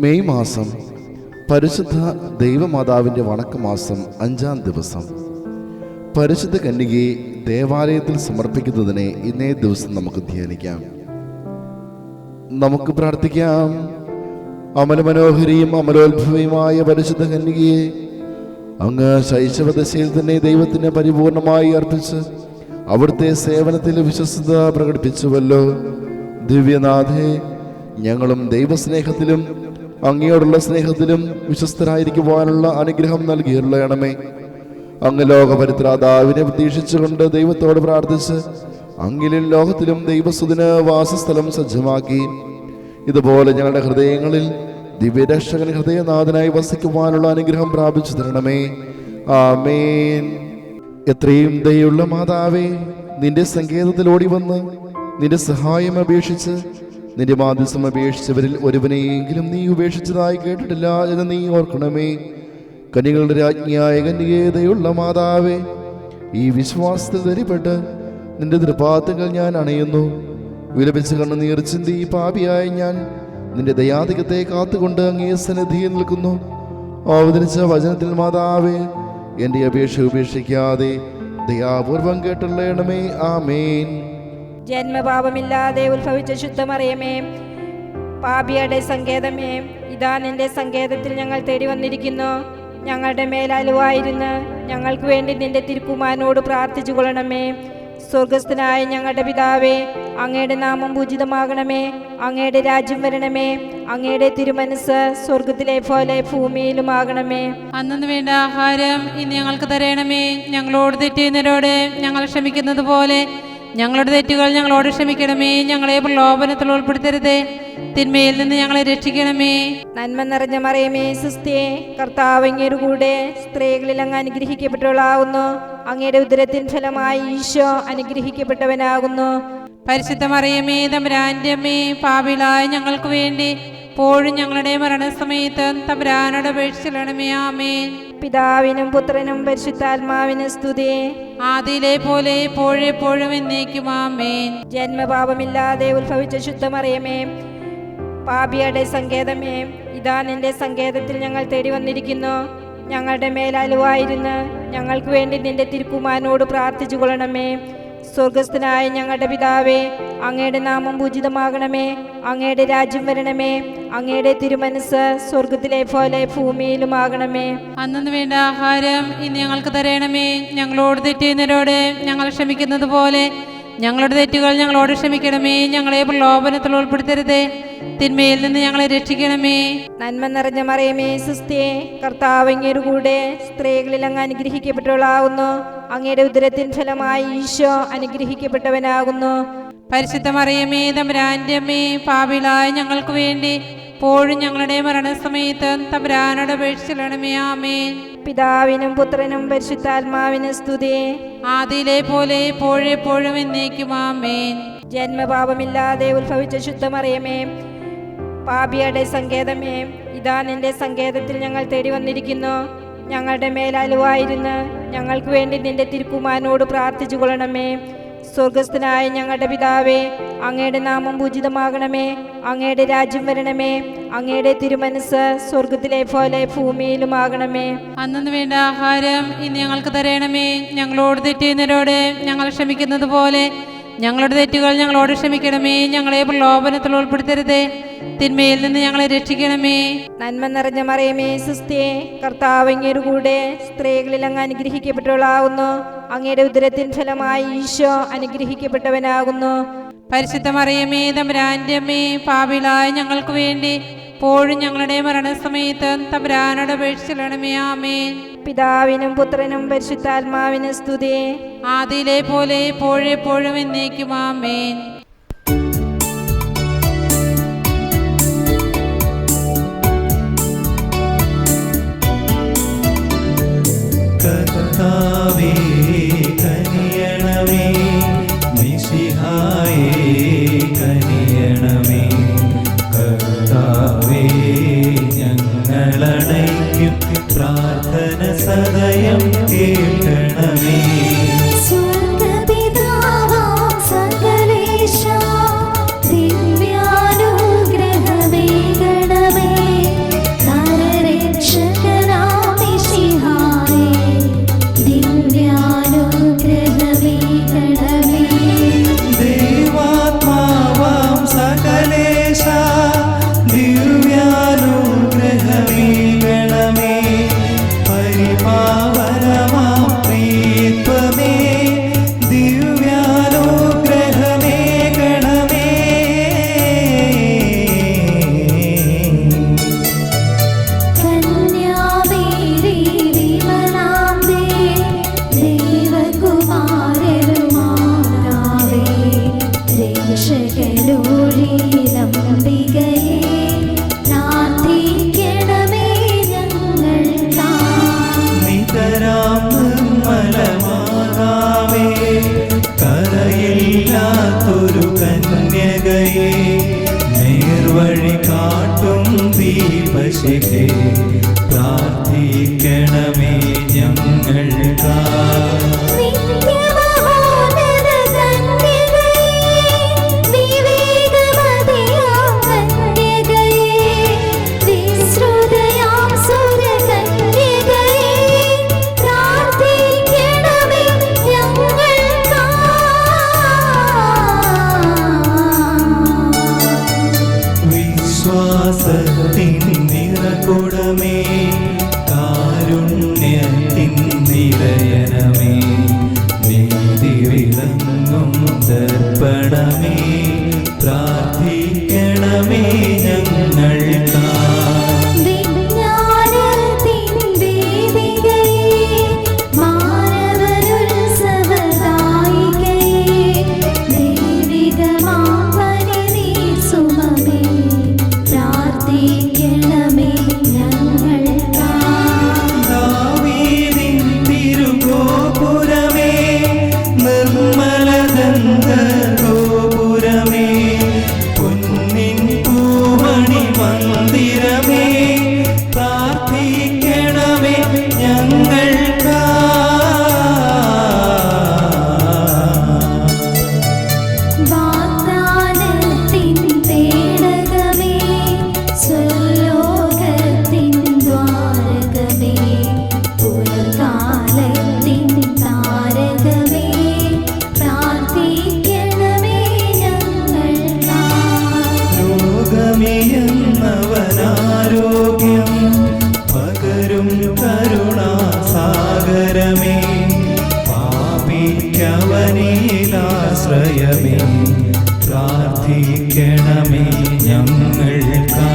May മാസം പരിശുദ്ധ ദൈവമാതാവിൻ്റെ വണക്കമാസം 5-ാം ദിവസം. പരിശുദ്ധ കന്യകയെ ദേവാലയത്തിൽ സമർപ്പിക്കുന്നതിനെ ഇന്നേ ദിവസം നമുക്ക് ധ്യാനിക്കാം. നമുക്ക് പ്രാർത്ഥിക്കാം. അമലമനോഹരിയും അമലോത്ഭവയുമായ പരിശുദ്ധ കന്യകയെ അങ്ങ് ശൈശവദശയിൽ തന്നെ ദൈവത്തിന് പരിപൂർണമായി അർപ്പിച്ച് അവിടുത്തെ സേവനത്തിൽ വിശ്വസ്തത പ്രകടിപ്പിച്ചുവല്ലോ. ദിവ്യനാഥേ, ഞങ്ങളും ദൈവസ്നേഹത്തിലും അങ്ങയോടുള്ള സ്നേഹത്തിലും വിശ്വസ്തരായിരിക്കുവാനുള്ള അനുഗ്രഹം നൽകിയുള്ളണമേ. അങ്ങ് ലോകപരിത്രാതാവിനെ പ്രതീക്ഷിച്ചുകൊണ്ട് ദൈവത്തോട് പ്രാർത്ഥിച്ച് അങ്ങിലും ലോകത്തിലും ദൈവസുദിന് വാസസ്ഥലം സജ്ജമാക്കി. ഇതുപോലെ ഞങ്ങളുടെ ഹൃദയങ്ങളിൽ ദിവ്യരക്ഷകൻ ഹൃദയനാഥനായി വസിക്കുവാനുള്ള അനുഗ്രഹം പ്രാപിച്ചു തരണമേ. ആമേൻ. എത്രയും ദയുള്ള മാതാവേ, നിന്റെ സങ്കേതത്തിൽ ഓടി വന്ന് നിന്റെ സഹായം അപേക്ഷിച്ച് നിന്റെ മാധ്യസ്ഥം അപേക്ഷിച്ചവരിൽ ഒരുവനെയെങ്കിലും നീ ഉപേക്ഷിച്ചതായി കേട്ടിട്ടില്ല എന്ന് നീ ഓർക്കണമേ. കന്യകളുടെ രാജ്ഞിയായ കന്യകേതയുള്ള മാതാവേ, ഈ വിശ്വാസത്തിൽ ധരിപ്പെട്ട് നിന്റെ തൃപാദങ്ങൾ ഞാൻ അണയുന്നു. വിലപിച്ച് കണ്ണുനീർ ചിന്തി പാപിയായ ഞാൻ നിന്റെ ദയാധികത്തെ കാത്തുകൊണ്ട് അങ്ങേ സന്നിധിയിൽ നിൽക്കുന്നു. അവതരിച്ച വചനത്തിൽ മാതാവേ, എൻ്റെ അപേക്ഷ ഉപേക്ഷിക്കാതെ ദയാപൂർവം കേട്ടുള്ളണമേ. ആമേൻ. ജന്മപാപമില്ലാതെ ഉത്ഭവിച്ച ശുദ്ധമറിയമേ, പാപിയുടെ സങ്കേതമേ, ഇതാ നിന്റെ സങ്കേതത്തിൽ ഞങ്ങൾ തേടി വന്നിരിക്കുന്നു. ഞങ്ങളുടെ മേലലുവായിരുന്ന് ഞങ്ങൾക്ക് വേണ്ടി നിന്റെ തിരുക്കുമാരനോട് പ്രാർത്ഥിച്ചു കൊള്ളണമേ. സ്വർഗസ്ഥനായ ഞങ്ങളുടെ പിതാവേ, അങ്ങയുടെ നാമം പൂജിതമാകണമേ. അങ്ങയുടെ രാജ്യം വരണമേ. അങ്ങയുടെ തിരുമനസ് സ്വർഗത്തിലെ പോലെ ഭൂമിയിലുമാകണമേ. അന്നു വേണ്ട ആഹാരം ഇന്ന് ഞങ്ങൾക്ക് തരണമേ. ഞങ്ങളോട് തെറ്റുന്നവരോട് ഞങ്ങൾ ക്ഷമിക്കുന്നത് പോലെ ഞങ്ങളുടെ തെറ്റുകൾ ഞങ്ങളോട് ക്ഷമിക്കണമേ. ഞങ്ങളെ പ്രലോഭനത്തിൽ ഉൾപ്പെടുത്തരുതേ, തിന്മയിൽ നിന്ന് ഞങ്ങളെ രക്ഷിക്കണമേ. നന്മ നിറഞ്ഞ മറിയമേ, സുസ്ഥിയേ, കർത്താവ് അങ്ങയുടെ കൂടെ സ്ത്രീകളിൽ അങ്ങ് അനുഗ്രഹിക്കപ്പെട്ടവളാകുന്നു. അങ്ങയുടെ ഉദരത്തിൻ ഫലമായി ഈശോ അനുഗ്രഹിക്കപ്പെട്ടവനാകുന്നു. പരിശുദ്ധ മറിയമേ, തമ്പുരാന്റെ അമ്മേ, പാപികളായ ഞങ്ങൾക്ക് വേണ്ടി ഇപ്പോഴും ഞങ്ങളുടെ മരണസമയത്ത് തമ്പുരാനോട് അപേക്ഷിക്കണമേ. ആമേൻ. പിതാവിനും പുത്രനും പരിശുദ്ധാത്മാവിനും സ്തുതി. ആദിയിലെ പോലെ എപ്പോഴും എന്നേക്കും. ആമേൻ. ജന്മപാപമില്ലാതെ ഉത്ഭവിച്ച ശുദ്ധമറിയമേ, പാപിയുടെ സങ്കേതമേ, ഇതാ നിന്റെ സങ്കേതത്തിൽ ഞങ്ങൾ തേടി വന്നിരിക്കുന്നു. ഞങ്ങളുടെ മേലലുവായിരുന്ന് ഞങ്ങൾക്ക് വേണ്ടി നിന്റെ തിരുക്കുമാരനോട് പ്രാർത്ഥിച്ചു കൊള്ളണമേ. സ്വർഗസ്ഥനായ ഞങ്ങളുടെ പിതാവേ, അങ്ങയുടെ നാമം പൂജിതമാകണമേ. അങ്ങയുടെ രാജ്യം വരണമേ. അങ്ങയുടെ തിരുമനസ് സ്വർഗത്തിലെ പോലെ ഭൂമിയിലുമാകണമേ. അന്നു വേണ്ട ആഹാരം ഇന്ന് ഞങ്ങൾക്ക് തരണമേ. ഞങ്ങളോട് തെറ്റുന്നവരോട് ഞങ്ങൾ ക്ഷമിക്കുന്നത് പോലെ ഞങ്ങളുടെ തെറ്റുകൾ ഞങ്ങളോട് ക്ഷമിക്കണമേ. ഞങ്ങളെ പ്രലോഭനത്തിൽ ഉൾപ്പെടുത്തരുതേ, തിന്മയിൽ നിന്ന് ഞങ്ങളെ രക്ഷിക്കണമേ. നന്മ നിറഞ്ഞ മറിയമേ, സുസ്ഥിയേ, കർത്താവ് അങ്ങയുടെ കൂടെ സ്ത്രീകളിൽ അങ്ങ് അനുഗ്രഹിക്കപ്പെട്ടവളാകുന്നു. അങ്ങയുടെ ഉദരത്തിൻ ഫലമായി ഈശോ അനുഗ്രഹിക്കപ്പെട്ടവനാകുന്നു. പരിശുദ്ധ മറിയമേ, തമ്പുരാന്റെ അമ്മേ, പാപികളായ ഞങ്ങൾക്ക് വേണ്ടി ഇപ്പോഴും ഞങ്ങളുടെ മരണസമയത്ത് തമ്പുരാനോട് അപേക്ഷിക്കണമേ. ആമേൻ. പിതാവിനും പുത്രനും പരിശുദ്ധാത്മാവിനും സ്തുതി. ആദിയിലെ പോലെ എപ്പോഴും എന്നേക്കും. ആമേൻ. ജന്മപാപമില്ലാതെ ഉത്ഭവിച്ച ശുദ്ധമറിയമേ, പാപിയുടെ സങ്കേതമേ, ഇതാ നിന്റെ സങ്കേതത്തിൽ ഞങ്ങൾ തേടി വന്നിരിക്കുന്നു. ഞങ്ങളുടെ മേലലുവായിരുന്ന് ഞങ്ങൾക്ക് വേണ്ടി നിന്റെ തിരുക്കുമാരനോട് പ്രാർത്ഥിച്ചു കൊള്ളണമേ. സ്വർഗസ്ഥനായ ഞങ്ങളുടെ പിതാവേ, അങ്ങയുടെ നാമം പൂജിതമാകണമേ. അങ്ങയുടെ രാജ്യം വരണമേ. അങ്ങയുടെ തിരുമനസ് സ്വർഗത്തിലെ പോലെ ഭൂമിയിലുമാകണമേ. അന്നു വേണ്ട ആഹാരം ഇന്ന് ഞങ്ങൾക്ക് തരണമേ. ഞങ്ങളോട് തെറ്റുന്നവരോട് ഞങ്ങൾ ക്ഷമിക്കുന്നത് പോലെ ഞങ്ങളുടെ തെറ്റുകൾ ഞങ്ങളോട് ക്ഷമിക്കണമേ. ഞങ്ങളെ പ്രലോഭനത്തിൽ ഉൾപ്പെടുത്തരുതേ, തിന്മയിൽ നിന്ന് ഞങ്ങളെ രക്ഷിക്കണമേ. നന്മ നിറഞ്ഞ മറിയമേ, സുസ്ഥിയേ, കർത്താവ് അങ്ങയുടെ കൂടെ സ്ത്രീകളിൽ അങ്ങ് അനുഗ്രഹിക്കപ്പെട്ടവളാകുന്നു. അങ്ങയുടെ ഉദരത്തിൻ ഫലമായി ഈശോ അനുഗ്രഹിക്കപ്പെട്ടവനാകുന്നു. പരിശുദ്ധ മറിയമേ, തമ്പുരാന്റെ അമ്മേ, പാപികളായ ഞങ്ങൾക്ക് വേണ്ടി ഇപ്പോഴും ഞങ്ങളുടെ മരണസമയത്ത് തമ്പുരാനോട് അപേക്ഷിക്കണമേ. ആമേൻ. പിതാവിനും പുത്രനും പരിശുദ്ധാത്മാവിനും സ്തുതി. ആദിയിലെ പോലെ എപ്പോഴും എന്നേക്കും. ആമേൻ. കർത്താവേ കനിയണമേ, മിശിഹായേ കനിയണമേ. കർത്താവേ ഞങ്ങളണയ്ക്കും പ്രാർത്ഥന സദയം കേൾക്കണമേ. സ്വർഗ്ഗപിതാവാം സകലേശാ ദിവ്യാനുഗ്രഹമേകണമേ. കേൾക്കണമേ പ്രാർത്ഥിക്കണമേ ഞങ്ങൾക്കായി. രോഗമിയെന്നവനാരോഗ്യം പകരും കരുണാസാഗരമേ പാപിക്കവനിലാശ്രയമേ പ്രാർത്ഥിക്കണമേ ഞങ്ങൾക്കായി.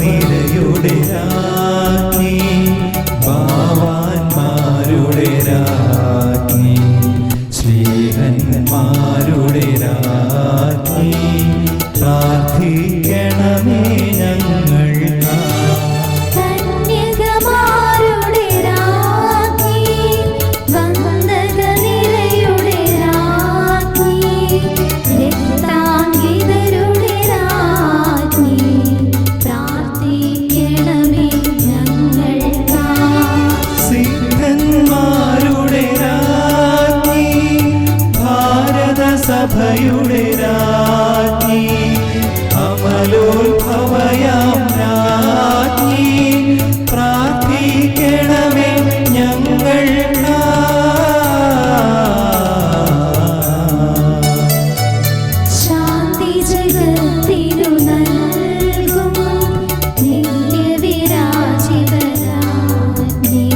നിരയുടെ രാജ്ഞി ഭാവാന്മാരുടെ രാജ്ഞി ശ്രീഹന്മാരുടെ രാജ്ഞി പ്രാർത്ഥിക്കണമേ ഞങ്ങൾക്കായി. സഭയുടെ രാജ്ഞി അമലോത്ഭവയാം രാജ്ഞി പ്രാർത്ഥിക്കണമേ ഞങ്ങൾക്കായി. ശാന്തി ജഗത്തിനു നൽകും നിത്യവിരാജിതരാജ്ഞി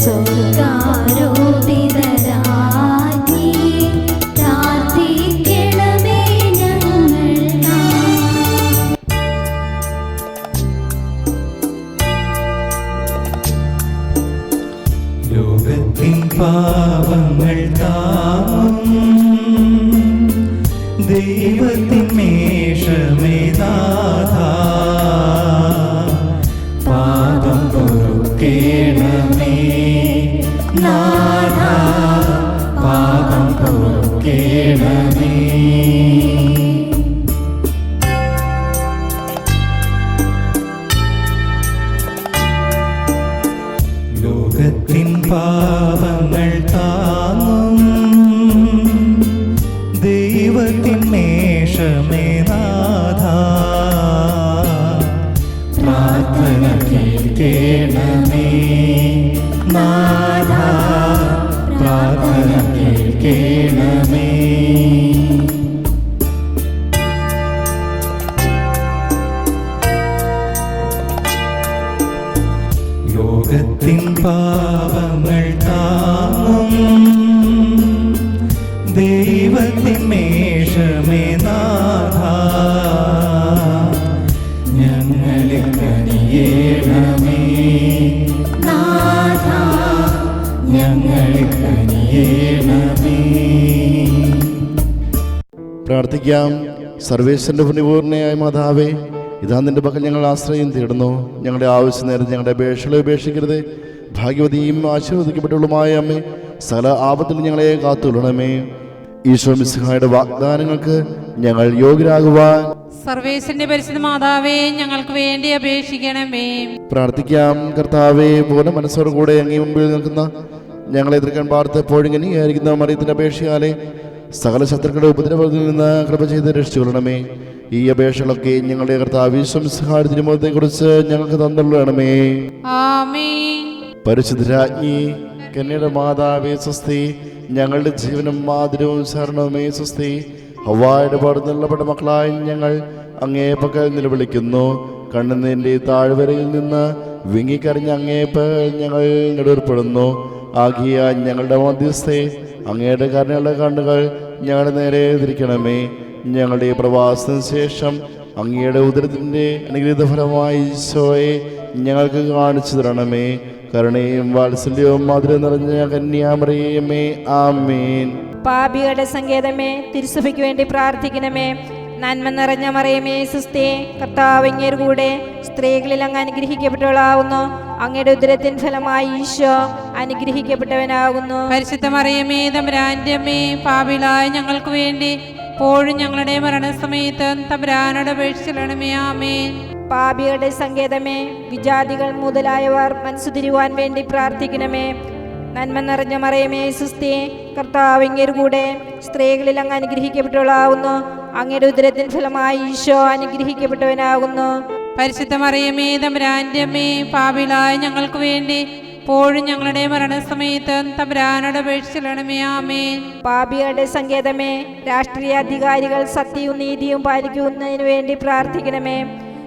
സ്വർഗാരോപിതരാജ്ഞി പ്രാർത്ഥിക്കണമേ ഞങ്ങൾക്കായി. ലോകത്തിൻ പാപങ്ങൾ താങ്ങും ദൈവത്തിൻ മേഷമേ നാഥാ പാപം പൊറുക്കേണമേ നാഥാ പാപം പൊറുക്കേണമേ. ലോകത്തിൻ പാപങ്ങൾ താങ്ങും ദൈവത്തിൻ മേഷമേ നാഥാ പ്രാർത്ഥന കേൾക്കേണമേ നാഥാ പ്രാർത്ഥന കേൾക്കേണമേ. ലോകത്തിൻ പാപങ്ങൾ താങ്ങും ദൈവത്തിൻ മേഷമേ നാഥാ ഞങ്ങളിൽ കനിയേണമേ നാഥാ ഞങ്ങളിൽ കനിയേണമേ. പ്രാർത്ഥിക്കാം. സർവേശ്വരന്റെ പുണ്യപൂർണ്ണയായ മാതാവേ, ഇതാ നിന്റെ പക്കൽ ഞങ്ങൾ ആശ്രയം തേടുന്നു. ഞങ്ങളുടെ ആവശ്യം നേരത്തെ ഞങ്ങളുടെ അപേക്ഷകളെ ഉപേക്ഷിക്കരുത്. ഭാഗ്യവതിയും ആശീർവദിക്കപ്പെട്ടവളുമായ അമ്മേ, സകല ആപത്തിൽ ഞങ്ങളെ കാത്തുകൊള്ളണമേ. ഈശോ മിശിഹായുടെ വാഗ്ദാനങ്ങൾക്ക് ഞങ്ങൾ യോഗ്യരാകുവാൻ സർവേശ്വരന്റെ പരിശുദ്ധ മാതാവേ ഞങ്ങൾക്ക് വേണ്ടി അപേക്ഷിക്കണമേ. പ്രാർത്ഥിക്കാം. കർത്താവേ, പൂർണ്ണ മനസ്സോടുകൂടെ അങ്ങേ മുമ്പിൽ നിൽക്കുന്ന ഞങ്ങളെ എതിർക്കാൻ പാർത്തപ്പോഴും ഇനിയായിരിക്കുന്ന മറിയത്തിന്റെ അപേക്ഷയാലെ സകല ശത്രുക്കളുടെ ഉപദ്രവത്തിൽ നിന്ന് കൃപ ചെയ്ത് രക്ഷിച്ചുകൊള്ളണമേ. ഈ അപേക്ഷകളൊക്കെ ഞങ്ങളുടെ കർത്താവ് തിരുമുഖത്തെക്കുറിച്ച് ഞങ്ങൾക്ക് തന്നുള്ളണമേ. ആമേൻ. പരിശുദ്ധരാജ്ഞി കന്യയുടെ മാതാവേ സ്വസ്തി. ഞങ്ങളുടെ ജീവനും മാതിരവും ശരണവുമേ സ്വസ്തി. ഹവ്വായുടെ പാടുന്നുള്ളപ്പെട്ട മക്കളായി ഞങ്ങൾ അങ്ങേ പക്കൽ നിലവിളിക്കുന്നു. കണ്ണുനീരിന്റെ താഴ്വരയിൽ നിന്ന് വിങ്ങിക്കറിഞ്ഞ അങ്ങേ പകൽ ഞങ്ങൾ നെടുവേർപ്പെടുന്നു. ആകിയ ഞങ്ങളുടെ മധ്യസ്ഥെ അങ്ങയുടെ കരുണയുള്ള കണ്ണുകൾ ഞങ്ങളുടെ നേരെ തിരിക്കണമേ. ഞങ്ങളുടെ പ്രവാസത്തിന് ശേഷം അങ്ങയുടെ ഉദരത്തിൻ്റെ അനുഗ്രഹീത ഫലമായി ഈശോയെ ഞങ്ങൾക്ക് കാണിച്ചു തരണമേ. കരുണയും വാത്സല്യവും മധുരം നിറഞ്ഞ കന്യാമറിയമേ, ആമേൻ. പാപികളുടെ സങ്കേതമേ, തിരുസഭയ്ക്ക് വേണ്ടി പ്രാർത്ഥിക്കണമേ. നന്മ നിറഞ്ഞ മറിയമേ സുസ്ഥേ, കർത്താവ് അങ്ങയുടെ കൂടെ സ്ത്രീകളിൽ അങ്ങ് അനുഗ്രഹിക്കപ്പെട്ടവളാവുന്നു. അങ്ങയുടെ ഉദരത്തിൻ ഫലമായി ഈശോ അനുഗ്രഹിക്കപ്പെട്ടവനാകുന്നു. പരിശുദ്ധ മറിയമേ തമ്പുരാന്റെ അമ്മേ, പാപികളായ ഞങ്ങൾക്ക് വേണ്ടി ഇപ്പോഴും ഞങ്ങളുടെ മരണസമയത്ത് തമ്പുരാനോട് അപേക്ഷിക്കണമേ. ആമേൻ. പാപികളുടെ സങ്കേതമേ, വിജാതികൾ മുതലായവർ മനസ്സു തിരുവാൻ വേണ്ടി പ്രാർത്ഥിക്കണമേ. നന്മ നിറഞ്ഞ മറിയമേ സുസ്ഥേ, കർത്താവ് അങ്ങയുടെ കൂടെ സ്ത്രീകളിൽ അങ്ങ് അനുഗ്രഹിക്കപ്പെട്ടവളാവുന്നു. അങ്ങയുടെ ഉദരത്തിൻ ഫലമായി ഈശോ അനുഗ്രഹിക്കപ്പെട്ടവനാകുന്നു. പരിശുദ്ധ മറിയമേ തമ്പുരാന്റെ അമ്മേ, പാപികളായ ഞങ്ങൾക്ക് വേണ്ടി ഇപ്പോഴും ഞങ്ങളുടെ മരണസമയത്ത് തമ്പുരാനോട് അപേക്ഷിക്കണമേ. ആമേൻ. പാപികളുടെ സങ്കേതമേ, രാഷ്ട്രീയ അധികാരികൾ സത്യവും നീതിയും പാലിക്കുന്നതിന് വേണ്ടി പ്രാർത്ഥിക്കണമേ.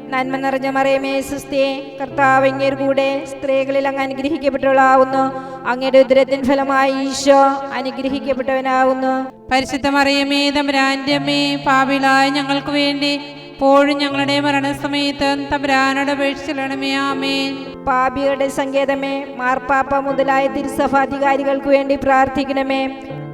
നന്മ നിറഞ്ഞ മറിയമേ സുസ്ഥേ, കർത്താവ് അങ്ങയുടെ കൂടെ സ്ത്രീകളിൽ അങ്ങ് അനുഗ്രഹിക്കപ്പെട്ടവളാവുന്നു. അങ്ങയുടെ ഉദരത്തിൻ ഫലമായി ഈശോ അനുഗ്രഹിക്കപ്പെട്ടവനാകുന്നു. പരിശുദ്ധ മറിയമേ തമ്പുരാന്റെ അമ്മേ, പാപികളായ ഞങ്ങൾക്ക് വേണ്ടി ഇപ്പോഴും ഞങ്ങളുടെ മരണസമയത്ത് തമ്പുരാനോട് അപേക്ഷിക്കണമേ. ആമേൻ. പാപികളുടെ സങ്കേതമേ, മാർപ്പാപ്പ മുതലായ തിരുസഭാധികാരികൾക്ക് വേണ്ടി പ്രാർത്ഥിക്കണമേ.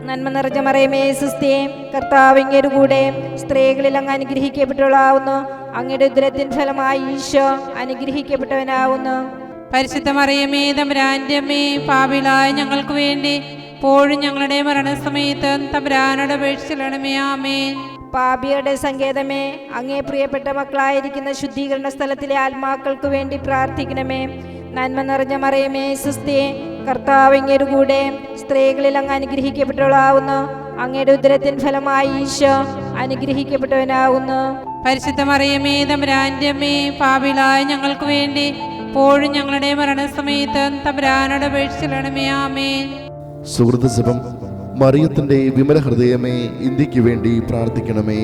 നന്മ നിറഞ്ഞ മറിയമേ സുസ്ഥേ, കർത്താവ് അങ്ങയുടെ കൂടെ സ്ത്രീകളിൽ അങ്ങ് അനുഗ്രഹിക്കപ്പെട്ടവളാവുന്നു. അങ്ങയുടെ ഉദരത്തിൻ ഫലമായി ഈശോ അനുഗ്രഹിക്കപ്പെട്ടവനാവുന്നു. പരിശുദ്ധ മറിയമേ തമ്പുരാന്റെ അമ്മേ, പാപികളായ ഞങ്ങൾക്ക് വേണ്ടി ഇപ്പോഴും ഞങ്ങളുടെ മരണസമയത്ത് തമ്പുരാനോട് അപേക്ഷിക്കണമേ. ആമേൻ. പാപികളുടെ സങ്കേതമേ, അങ്ങേ പ്രിയപ്പെട്ട മക്കളായിരിക്കുന്ന ശുദ്ധീകരണ സ്ഥലത്തിലെ ആത്മാക്കൾക്ക് വേണ്ടി പ്രാർത്ഥിക്കണമേ. നന്മ നിറഞ്ഞ മറിയമേ സുസ്ഥേ, കർത്താവ് അങ്ങയുടെ കൂടെ സ്ത്രീകളിൽ അങ്ങ് അനുഗ്രഹിക്കപ്പെട്ടവളാവുന്നു. അങ്ങയുടെ ഉദരത്തിൻ ഫലമായി ഈശോ അനുഗ്രഹിക്കപ്പെട്ടവനാകുന്നു. പരിശുദ്ധ മറിയമേ തമ്പുരാന്റെ അമ്മേ, പാപികളായ ഞങ്ങൾക്ക് വേണ്ടി ഇപ്പോഴും ഞങ്ങളുടെ മരണസമയത്ത് തമ്പുരാനോട് അപേക്ഷിക്കണമേ. ആമേൻ. സുഹൃത്ത് ജപം. മറിയത്തിന്റെ വിമല ഹൃദയമേ, ഇന്ത്യക്ക് വേണ്ടി പ്രാർത്ഥിക്കണമേ.